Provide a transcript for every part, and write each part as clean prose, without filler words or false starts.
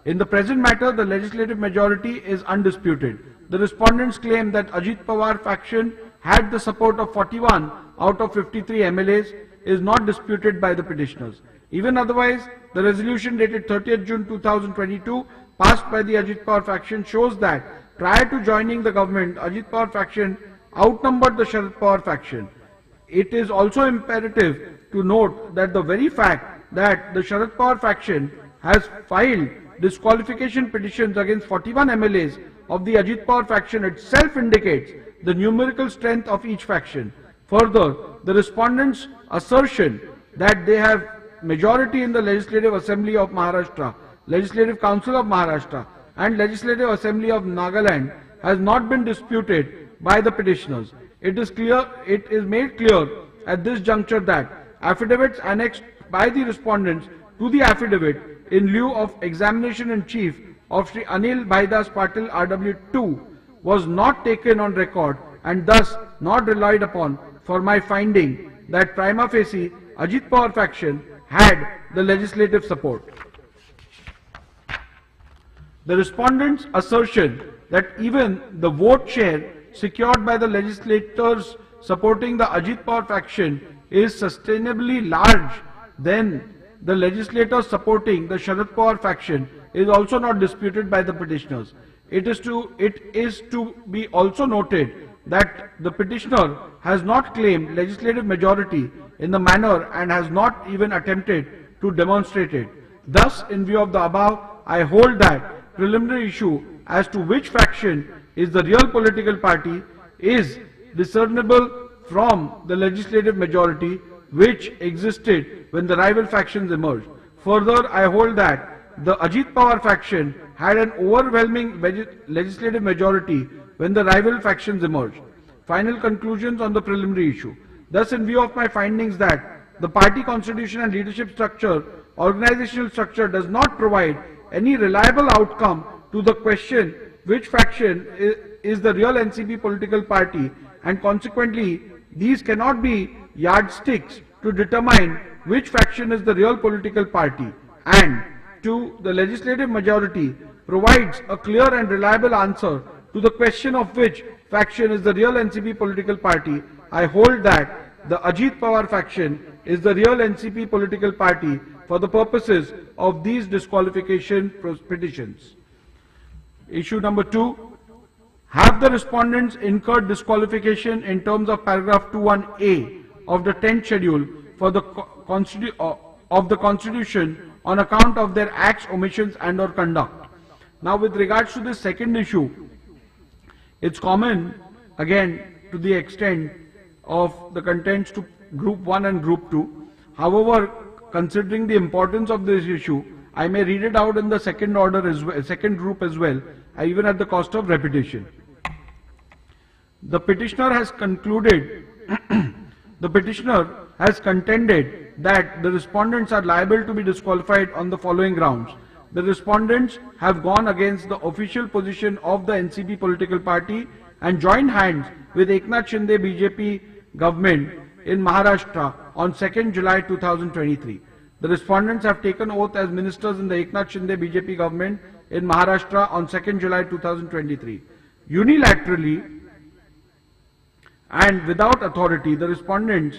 In the present matter, the legislative majority is undisputed. The respondents claim that Ajit Pawar faction had the support of 41 out of 53 MLAs is not disputed by the petitioners. Even otherwise, the resolution dated 30th June 2022 passed by the Ajit Pawar faction shows that prior to joining the government, Ajit Pawar faction outnumbered the Sharad Pawar faction. It is also imperative to note that the very fact that the Sharad Pawar faction has filed disqualification petitions against 41 MLAs of the Ajit Pawar faction itself indicates the numerical strength of each faction. Further, the respondents' assertion that they have majority in the Legislative Assembly of Maharashtra, Legislative Council of Maharashtra and Legislative Assembly of Nagaland has not been disputed by the petitioners. It is made clear at this juncture that affidavits annexed by the respondents to the affidavit in lieu of examination in chief of Sri Anil Bhaidas Patil RW2 was not taken on record and thus not relied upon for my finding that prima facie Ajit Pawar faction had the legislative support. The respondents' assertion that even the vote share secured by the legislators supporting the Ajit Pawar faction is sustainably large than the legislators supporting the Sharad Pawar faction is also not disputed by the petitioners. It is to be also noted that the petitioner has not claimed legislative majority in the manner and has not even attempted to demonstrate it. Thus, in view of the above, I hold that preliminary issue as to which faction is the real political party is discernible from the legislative majority which existed when the rival factions emerged. Further, I hold that the Ajit Pawar faction had an overwhelming legislative majority when the rival factions emerged. Final conclusions on the preliminary issue. Thus, in view of my findings that the party constitution and leadership structure, organizational structure does not provide any reliable outcome to the question which faction is the real NCP political party, and consequently these cannot be yardsticks to determine which faction is the real political party, and to the legislative majority provides a clear and reliable answer to the question of which faction is the real NCP political party, I hold that the Ajit Pawar faction is the real NCP political party for the purposes of these disqualification petitions. Issue number 2. Have the respondents incurred disqualification in terms of paragraph 21A of the 10th schedule for the Constitution on account of their acts, omissions and or conduct? Now, with regards to the second issue, it's common again to the extent of the contents to group 1 and group 2. However, considering the importance of this issue, I may read it out in the second order as well, second group as well, even at the cost of repetition. The petitioner has concluded, the petitioner has contended that the respondents are liable to be disqualified on the following grounds. The respondents have gone against the official position of the NCP political party and joined hands with Eknath Shinde BJP government in Maharashtra on 2nd July 2023. The respondents have taken oath as ministers in the Eknath Shinde BJP government in Maharashtra on 2nd July 2023. Unilaterally and without authority, the respondents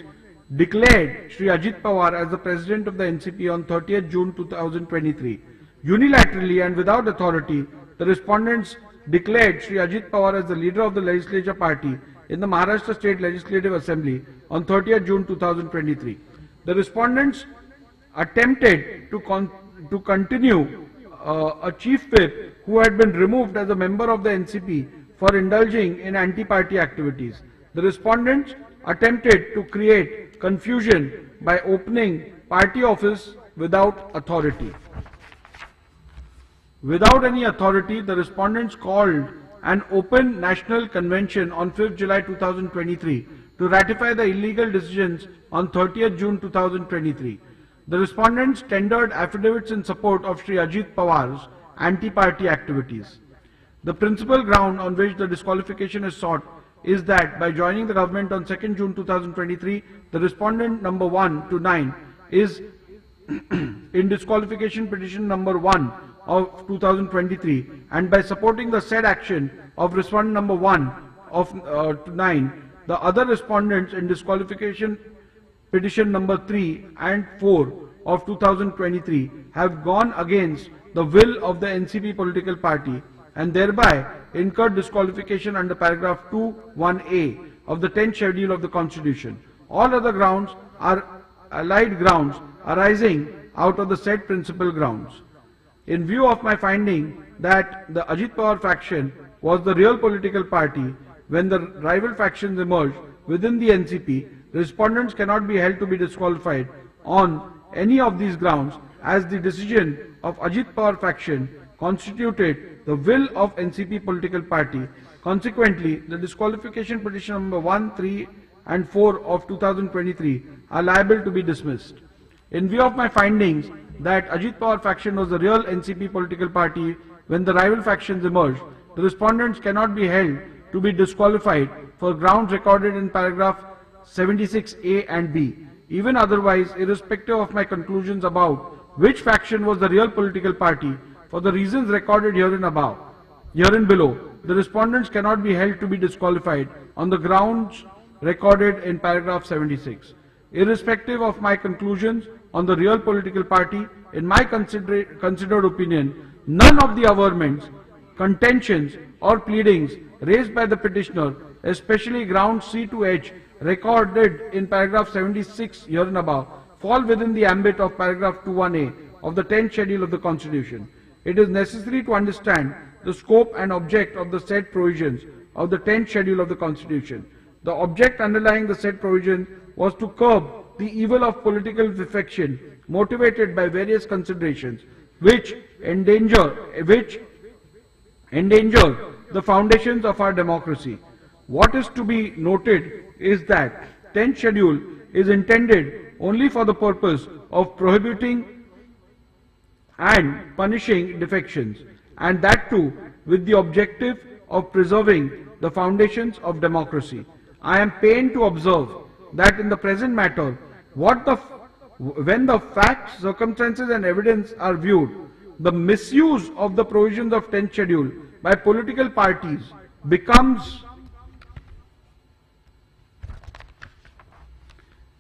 declared Shri Ajit Pawar as the president of the NCP on 30th June 2023. Unilaterally and without authority, the respondents declared Shri Ajit Pawar as the leader of the legislature party in the Maharashtra State Legislative Assembly on 30th June 2023. The respondents attempted to continue a chief whip who had been removed as a member of the NCP for indulging in anti-party activities. The respondents attempted to create confusion by opening party office without authority. Without any authority, the respondents called an open national convention on 5th July 2023 to ratify the illegal decisions on 30th June 2023. The respondents tendered affidavits in support of Shri Ajit Pawar's anti-party activities. The principal ground on which the disqualification is sought is that by joining the government on 2nd June 2023, the respondent number 1 to 9 is in disqualification petition number 1 of 2023, and by supporting the said action of respondent number 1 of 9, the other respondents in disqualification petition number 3 and 4 of 2023 have gone against the will of the NCP political party and thereby incurred disqualification under paragraph 2(1)(a) of the 10th schedule of the Constitution. All other grounds are allied grounds arising out of the said principal grounds. In view of my finding that the Ajit Pawar faction was the real political party when the rival factions emerged within the NCP, respondents cannot be held to be disqualified on any of these grounds, as the decision of Ajit Pawar faction constituted the will of NCP political party. Consequently, the disqualification petition number 1, 3 and 4 of 2023 are liable to be dismissed. In view of my findings that Ajit Pawar faction was the real NCP political party when the rival factions emerged, the respondents cannot be held to be disqualified for grounds recorded in paragraph 76(a) and (b). Even otherwise, irrespective of my conclusions about which faction was the real political party, for the reasons recorded herein below, the respondents cannot be held to be disqualified on the grounds recorded in paragraph 76. Irrespective of my conclusions on the real political party, in my considered opinion, none of the averments, contentions or pleadings raised by the petitioner, especially grounds C to H recorded in paragraph 76 herein above, fall within the ambit of paragraph 2(1)(a) of the 10th schedule of the Constitution. It is necessary to understand the scope and object of the said provisions of the 10th schedule of the Constitution. The object underlying the said provision was to curb the evil of political defection motivated by various considerations which endanger the foundations of our democracy. What is to be noted is that 10th schedule is intended only for the purpose of prohibiting and punishing defections, and that too with the objective of preserving the foundations of democracy. I am pained to observe that in the present matter, when the facts, circumstances and evidence are viewed, the misuse of the provisions of 10th schedule by political parties becomes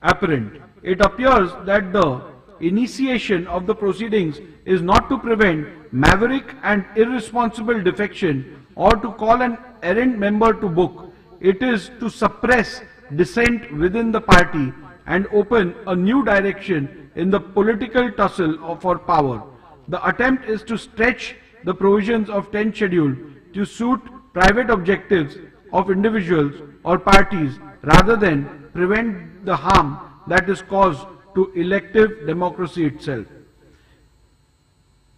apparent. It appears that the initiation of the proceedings is not to prevent maverick and irresponsible defection or to call an errant member to book. It is to suppress dissent within the party and open a new direction in the political tussle for power. The attempt is to stretch the provisions of 10th schedule to suit private objectives of individuals or parties rather than prevent the harm that is caused to elective democracy itself.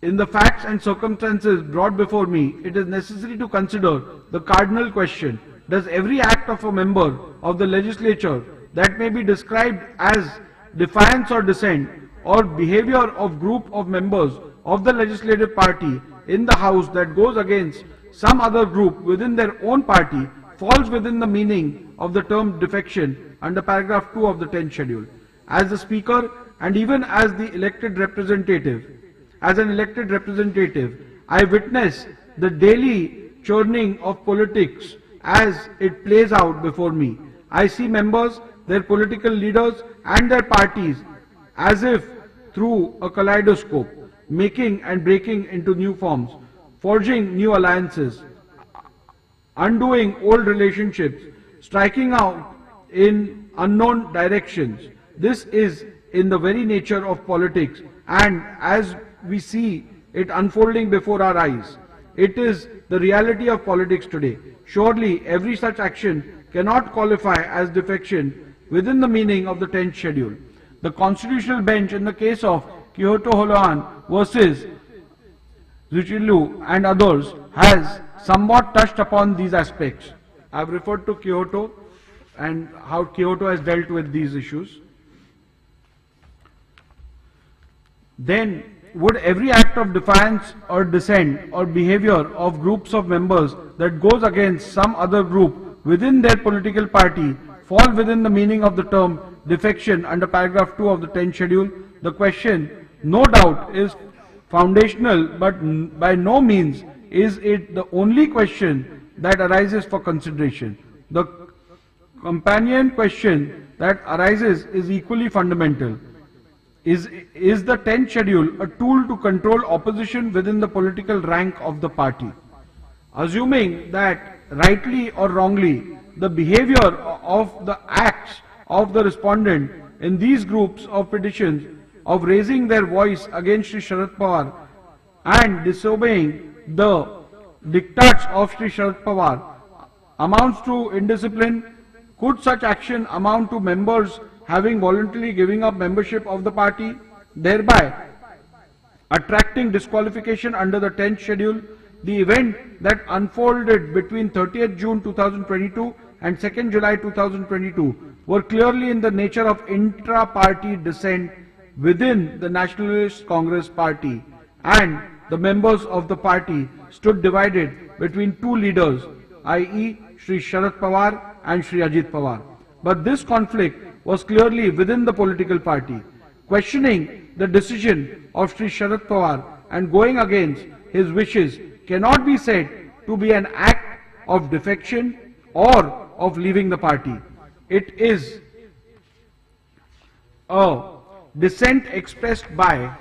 In the facts and circumstances brought before me, it is necessary to consider the cardinal question: does every act of a member of the legislature that may be described as defiance or dissent or behavior of group of members of the legislative party in the House that goes against some other group within their own party falls within the meaning of the term defection under paragraph 2 of the 10th schedule. As the Speaker and even as an elected representative, I witness the daily churning of politics as it plays out before me. I see members, their political leaders and their parties as if through a kaleidoscope, making and breaking into new forms, forging new alliances, undoing old relationships, striking out in unknown directions. This is in the very nature of politics, and as we see it unfolding before our eyes, it is the reality of politics today. Surely every such action cannot qualify as defection within the meaning of the 10th schedule. The constitutional bench in the case of Kyoto Holohan versus Zuchilu and others has somewhat touched upon these aspects. I have referred to Kyoto and how Kyoto has dealt with these issues. Then, would every act of defiance or dissent or behavior of groups of members that goes against some other group within their political party fall within the meaning of the term defection under paragraph 2 of the 10th schedule? The question, no doubt, is foundational, but by no means is it the only question that arises for consideration. The companion question that arises is equally fundamental. Is the 10th schedule a tool to control opposition within the political rank of the party? Assuming that rightly or wrongly the behavior of the acts of the respondent in these groups of petitions of raising their voice against Sri Sharad Pawar and disobeying the diktats of Sri Sharad Pawar amounts to indiscipline, could such action amount to members having voluntarily giving up membership of the party, thereby attracting disqualification under the 10th schedule? The event that unfolded between 30th June 2022 and 2nd July 2022 were clearly in the nature of intra-party dissent within the Nationalist Congress Party, and the members of the party stood divided between two leaders, i.e. Sri Sharad Pawar and Sri Ajit Pawar. But this conflict was clearly within the political party. Questioning the decision of Sri Sharad Pawar and going against his wishes cannot be said to be an act of defection or of leaving the party. It is a dissent expressed by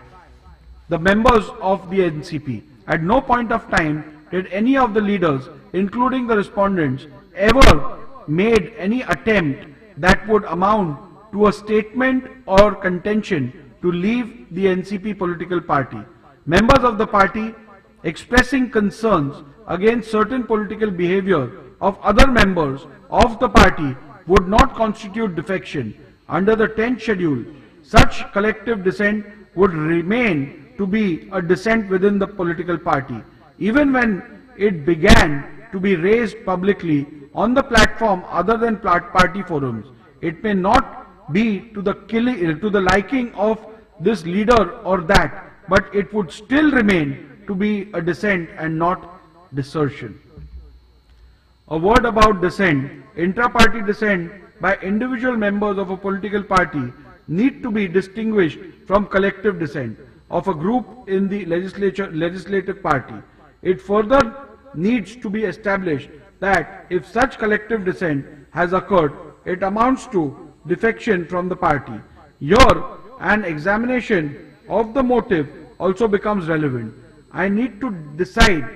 the members of the NCP. At no point of time did any of the leaders, including the respondents, ever made any attempt that would amount to a statement or contention to leave the NCP political party. Members of the party expressing concerns against certain political behavior of other members of the party would not constitute defection. Under the 10th schedule, such collective dissent would remain to be a dissent within the political party, even when it began to be raised publicly on the platform other than party forums. It may not be to the liking of this leader or that, but it would still remain to be a dissent and not desertion. A word about dissent. Intra-party dissent by individual members of a political party need to be distinguished from collective dissent of a group in the legislative party. It further needs to be established that if such collective dissent has occurred, it amounts to defection from the party. Here, an examination of the motive also becomes relevant. I need to decide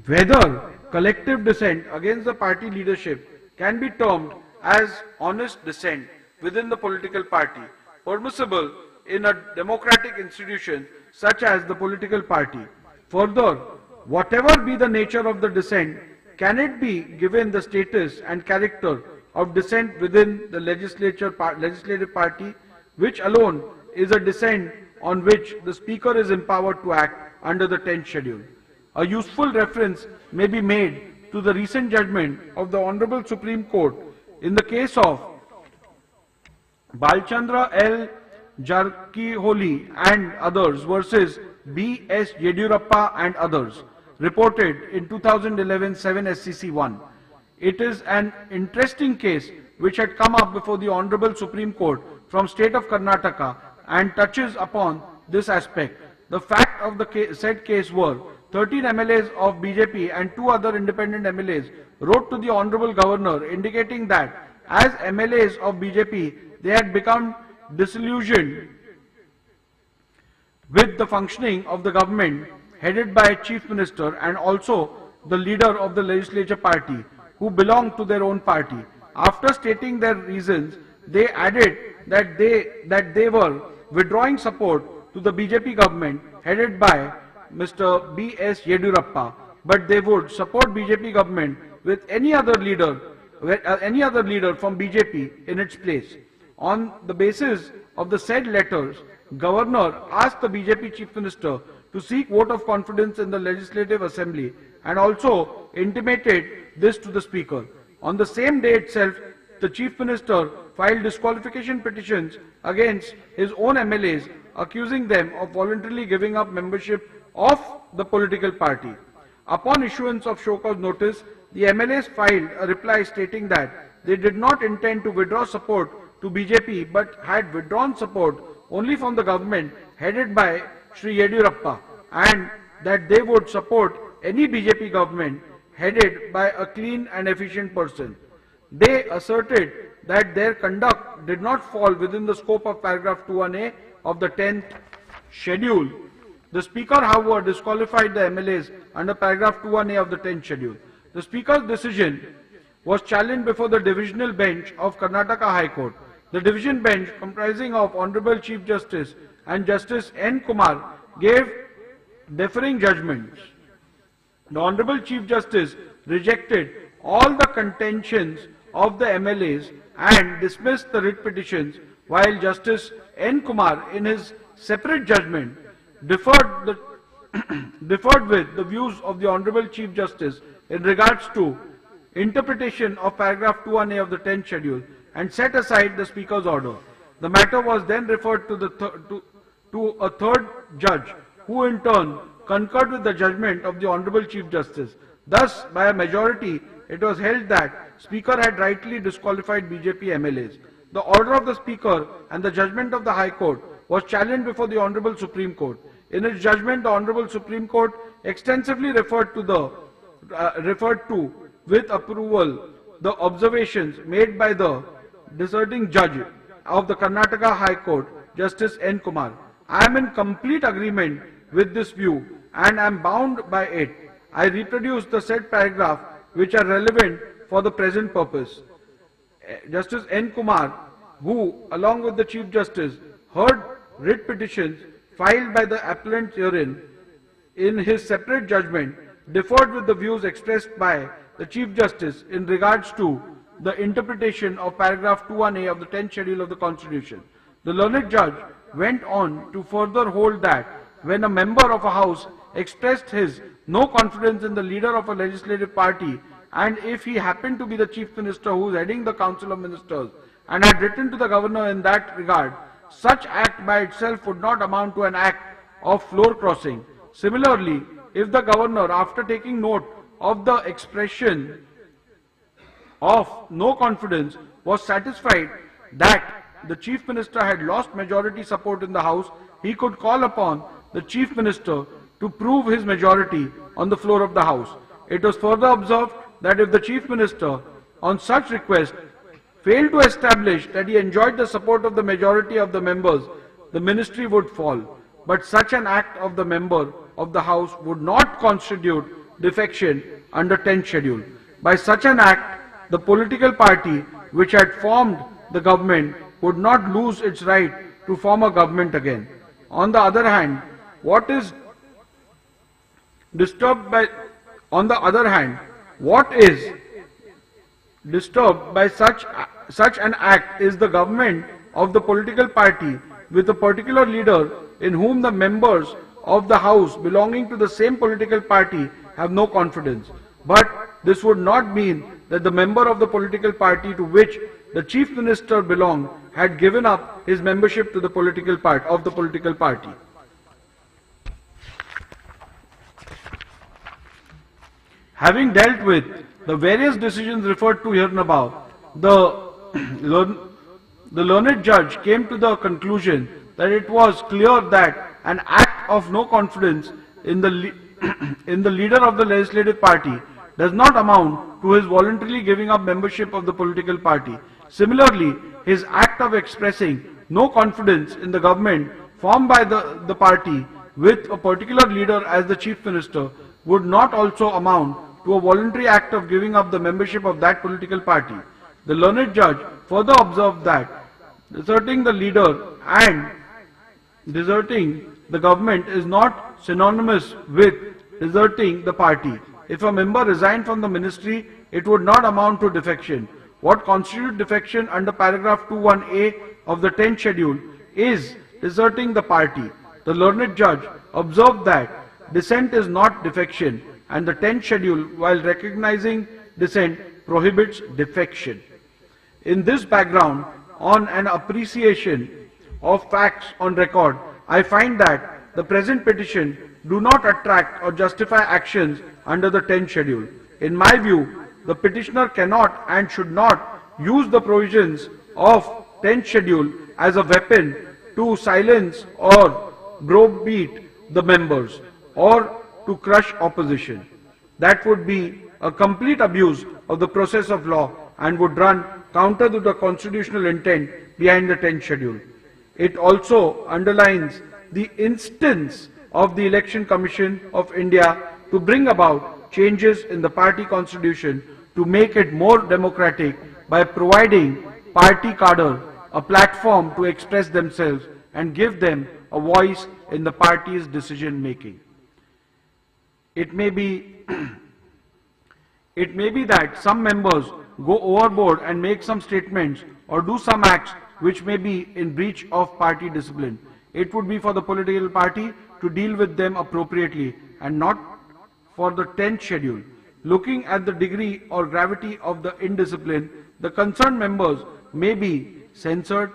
whether collective dissent against the party leadership can be termed as honest dissent within the political party, permissible in a democratic institution such as the political party. Further, whatever be the nature of the dissent, can it be given the status and character of dissent within the legislative party, which alone is a dissent on which the Speaker is empowered to act under the 10th schedule. A useful reference may be made to the recent judgment of the Honorable Supreme Court in the case of Balchandra L. Jarkiholi and others versus B.S. Yediyurappa and others, reported in 2011 7 SCC 1. It is an interesting case which had come up before the Honorable Supreme Court from state of Karnataka and touches upon this aspect. The fact of the said case were 13 MLAs of BJP and 2 other independent MLAs wrote to the Honorable Governor indicating that as MLAs of BJP they had become disillusioned with the functioning of the government headed by Chief Minister and also the leader of the legislature party who belonged to their own party. After stating their reasons, they added that they were withdrawing support to the BJP government headed by Mr. B.S. Yediyurappa, but they would support BJP government with any other leader from BJP in its place. On the basis of the said letters, Governor asked the BJP Chief Minister to seek vote of confidence in the Legislative Assembly and also intimated this to the Speaker. On the same day itself, the Chief Minister filed disqualification petitions against his own MLAs, accusing them of voluntarily giving up membership of the political party. Upon issuance of show cause notice, the MLAs filed a reply stating that they did not intend to withdraw support to BJP but had withdrawn support only from the government headed by Sri Yediyurappa. and that they would support any BJP government headed by a clean and efficient person. They asserted that their conduct did not fall within the scope of paragraph 21A of the 10th schedule. The Speaker, however, disqualified the MLAs under paragraph 21A of the 10th schedule. The Speaker's decision was challenged before the divisional bench of Karnataka High Court. The division bench, comprising of Honorable Chief Justice and Justice N. Kumar, gave differing judgments. The Honorable Chief Justice rejected all the contentions of the MLAs and dismissed the writ petitions, while Justice N. Kumar, in his separate judgment, differed with the views of the Honorable Chief Justice in regards to interpretation of paragraph 21A of the 10th schedule and set aside the Speaker's order. The matter was then referred to a third judge, who in turn concurred with the judgment of the Honorable Chief Justice. Thus, by a majority, it was held that Speaker had rightly disqualified BJP MLAs. The order of the Speaker and the judgment of the High Court was challenged before the Honorable Supreme Court. In its judgment, the Honorable Supreme Court extensively referred to with approval the observations made by the dissenting judge of the Karnataka High Court, Justice N. Kumar. I am in complete agreement with this view and am bound by it. I reproduce the said paragraph which are relevant for the present purpose. Justice N. Kumar, who along with the Chief Justice heard writ petitions filed by the appellant herein, in his separate judgment differed with the views expressed by the Chief Justice in regards to the interpretation of paragraph 21A of the 10th schedule of the Constitution. The learned judge went on to further hold that when a member of a house expressed his no confidence in the leader of a legislative party, and if he happened to be the Chief Minister who is heading the Council of Ministers and had written to the Governor in that regard, such act by itself would not amount to an act of floor crossing. Similarly, if the Governor, after taking note of the expression of no confidence, was satisfied that the Chief Minister had lost majority support in the House, he could call upon the Chief Minister to prove his majority on the floor of the House. It was further observed that if the Chief Minister, on such request, failed to establish that he enjoyed the support of the majority of the members, the ministry would fall. But such an act of the member of the House would not constitute defection under 10th schedule. By such an act, the political party which had formed the government would not lose its right to form a government again. On the other hand, what is disturbed by such an act is the government of the political party with a particular leader in whom the members of the House belonging to the same political party have no confidence. But this would not mean that the member of the political party to which the Chief Minister belonged had given up his membership to the political party. Having dealt with the various decisions referred to hereinabove, the learned judge came to the conclusion that it was clear that an act of no confidence in the leader of the legislative party does not amount to his voluntarily giving up membership of the political party. Similarly, his act of expressing no confidence in the government formed by the party with a particular leader as the Chief Minister would not also amount to a voluntary act of giving up the membership of that political party. The learned judge further observed that deserting the leader and deserting the government is not synonymous with deserting the party. If a member resigned from the ministry, it would not amount to defection. What constitutes defection under paragraph 21A of the 10th schedule is deserting the party. The learned judge observed that dissent is not defection, and the 10th schedule, while recognizing dissent, prohibits defection. In this background, on an appreciation of facts on record, I find that the present petition do not attract or justify actions under the 10th schedule. In my view, the petitioner cannot and should not use the provisions of 10th schedule as a weapon to silence or browbeat the members. or to crush opposition. That would be a complete abuse of the process of law and would run counter to the constitutional intent behind the 10th schedule. It also underlines the instance of the Election Commission of India to bring about changes in the party constitution to make it more democratic by providing party cadre a platform to express themselves and give them a voice in the party's decision making. It may be that some members go overboard and make some statements or do some acts which may be in breach of party discipline. It would be for the political party to deal with them appropriately and not for the 10th schedule. Looking at the degree or gravity of the indiscipline, the concerned members may be censured,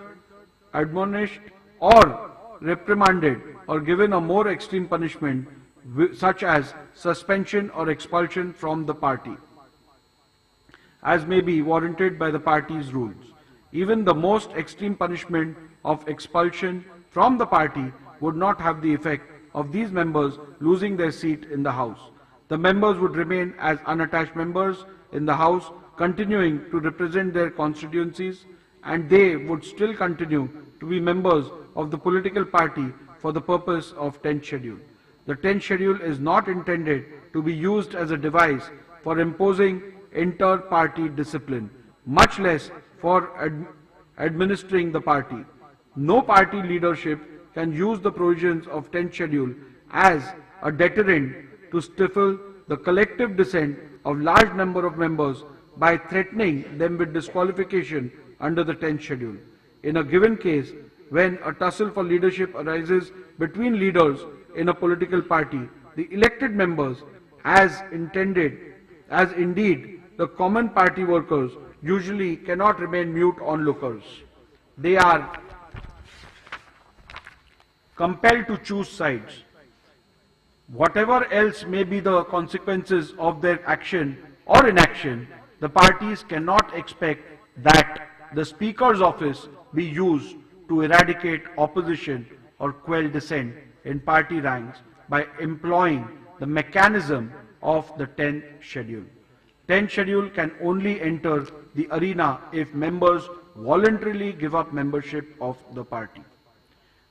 admonished, or reprimanded or given a more extreme punishment such as suspension or expulsion from the party, as may be warranted by the party's rules. Even the most extreme punishment of expulsion from the party would not have the effect of these members losing their seat in the House. The members would remain as unattached members in the House, continuing to represent their constituencies, and they would still continue to be members of the political party for the purpose of 10th schedule. The 10th schedule is not intended to be used as a device for imposing inter-party discipline, much less for administering the party. No party leadership can use the provisions of 10th schedule as a deterrent to stifle the collective dissent of large number of members by threatening them with disqualification under the 10th schedule. In a given case, when a tussle for leadership arises between leaders in a political party, the elected members, as indeed the common party workers, usually cannot remain mute onlookers. They are compelled to choose sides. Whatever else may be the consequences of their action or inaction, the parties cannot expect that the Speaker's office be used to eradicate opposition or quell dissent in party ranks by employing the mechanism of the 10th schedule. 10th schedule can only enter the arena if members voluntarily give up membership of the party.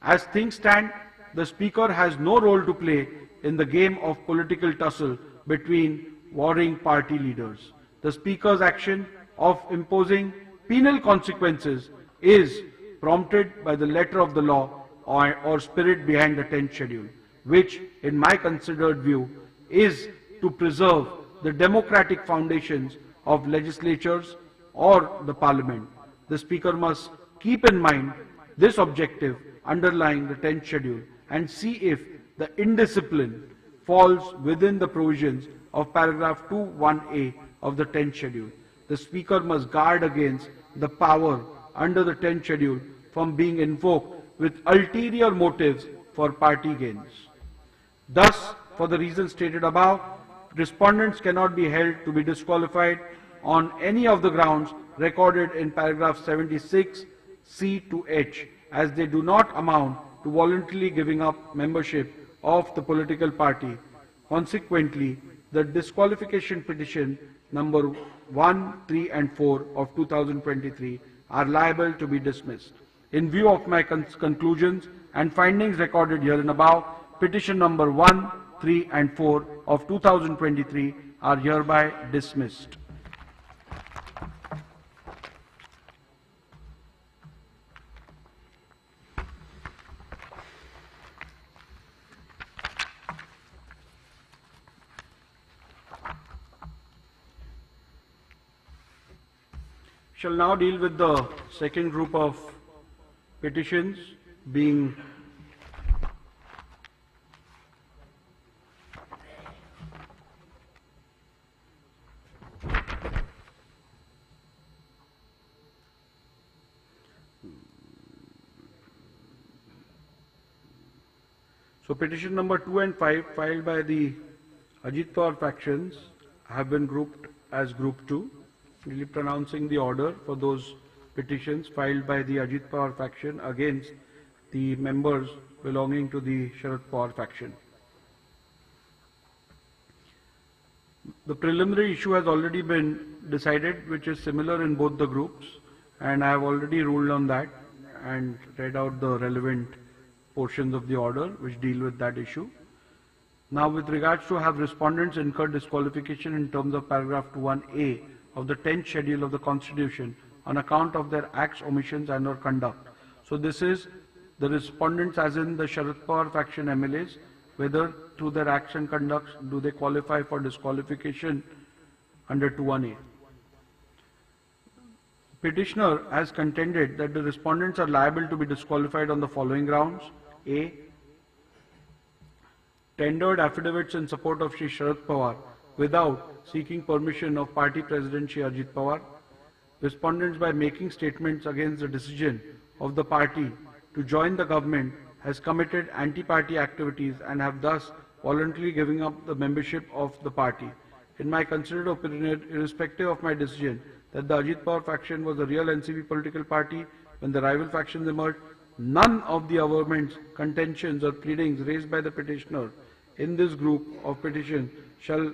As things stand, the Speaker has no role to play in the game of political tussle between warring party leaders. The Speaker's action of imposing penal consequences is prompted by the letter of the law or spirit behind the 10th schedule, which, in my considered view, is to preserve the democratic foundations of legislatures or the parliament. The Speaker must keep in mind this objective underlying the 10th schedule and see if the indiscipline falls within the provisions of paragraph 2(1)(a) of the 10th schedule. The Speaker must guard against the power under the 10th schedule from being invoked with ulterior motives for party gains. Thus, for the reasons stated above, respondents cannot be held to be disqualified on any of the grounds recorded in paragraph 76 C to H, as they do not amount to voluntarily giving up membership of the political party. Consequently, the disqualification petition number 1, 3 and 4 of 2023 are liable to be dismissed. In view of my conclusions and findings recorded here and above, petition number 1, 3 and 4 of 2023 are hereby dismissed. Shall now deal with the second group of petitions, being petition number 2 and 5 filed by the Ajit Pawar factions have been grouped as group 2. Really pronouncing the order for those petitions filed by the Ajit Pawar faction against the members belonging to the Sharad Pawar faction. The preliminary issue has already been decided, which is similar in both the groups, and I have already ruled on that and read out the relevant portions of the order which deal with that issue. Now, with regards to have respondents incurred disqualification in terms of paragraph 21A of the 10th schedule of the Constitution on account of their acts, omissions and or conduct. So this is the respondents as in the Sharad Pawar faction MLAs, whether through their acts and conducts do they qualify for disqualification under 21A. Petitioner has contended that the respondents are liable to be disqualified on the following grounds. A. Tendered affidavits in support of Shri Sharad Pawar without seeking permission of party president Shri Ajit Pawar. Respondents, by making statements against the decision of the party to join the government, has committed anti-party activities and have thus voluntarily given up the membership of the party. In my considered opinion, irrespective of my decision that the Ajit Pawar faction was a real NCP political party when the rival factions emerged, none of the averments, contentions or pleadings raised by the petitioner in this group of petition shall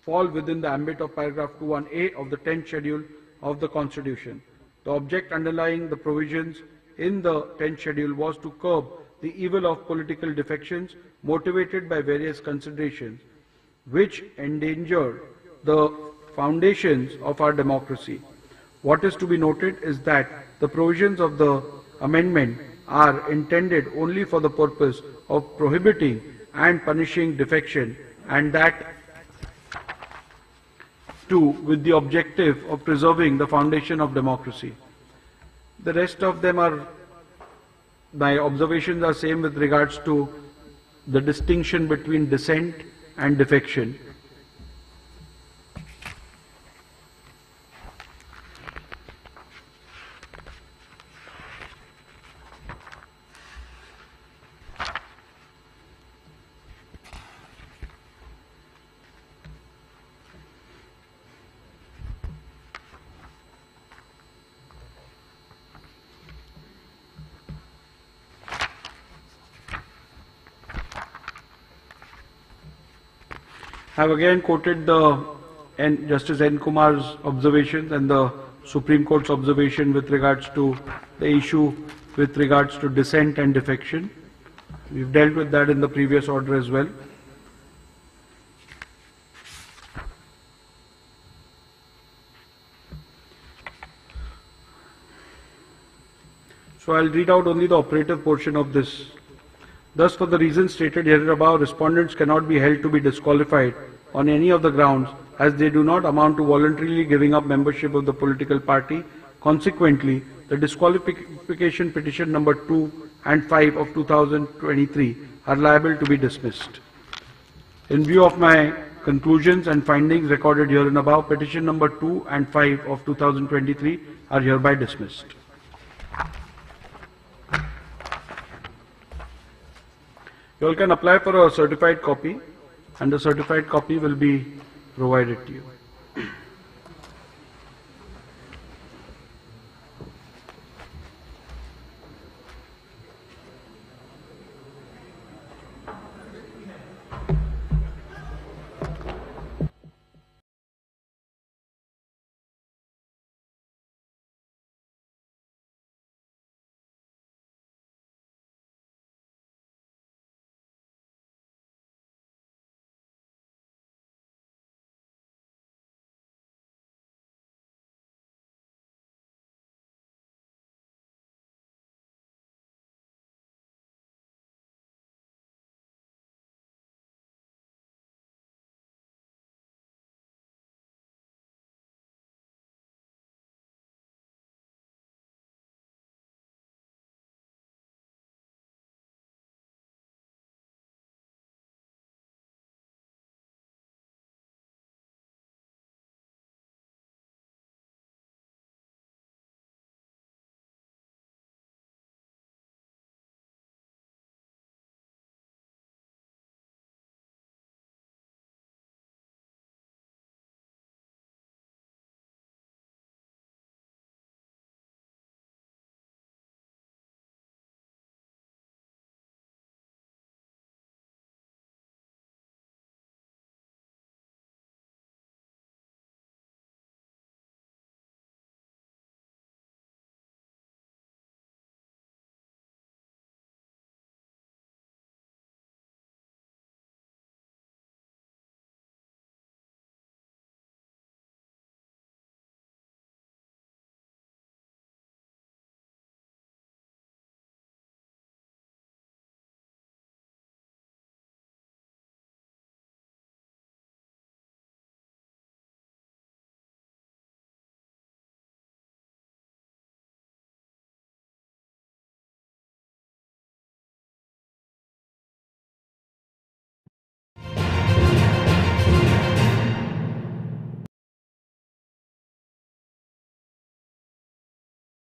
fall within the ambit of paragraph 21A of the 10th schedule of the Constitution. The object underlying the provisions in the 10th schedule was to curb the evil of political defections motivated by various considerations which endanger the foundations of our democracy. What is to be noted is that the provisions of the amendment are intended only for the purpose of prohibiting and punishing defection, and that too with the objective of preserving the foundation of democracy. The rest of them are, my observations are same with regards to the distinction between dissent and defection. I have again quoted the Justice N. Kumar's observations and the Supreme Court's observation with regards to the issue with regards to dissent and defection. We've dealt with that in the previous order as well. So I'll read out only the operative portion of this. Thus, for the reasons stated herabove, respondents cannot be held to be disqualified on any of the grounds as they do not amount to voluntarily giving up membership of the political party. Consequently, the disqualification petition number 2 and 5 of 2023 are liable to be dismissed. In view of my conclusions and findings recorded here and above, petition number 2 and 5 of 2023 are hereby dismissed. You all can apply for a certified copy, and the certified copy will be provided to you.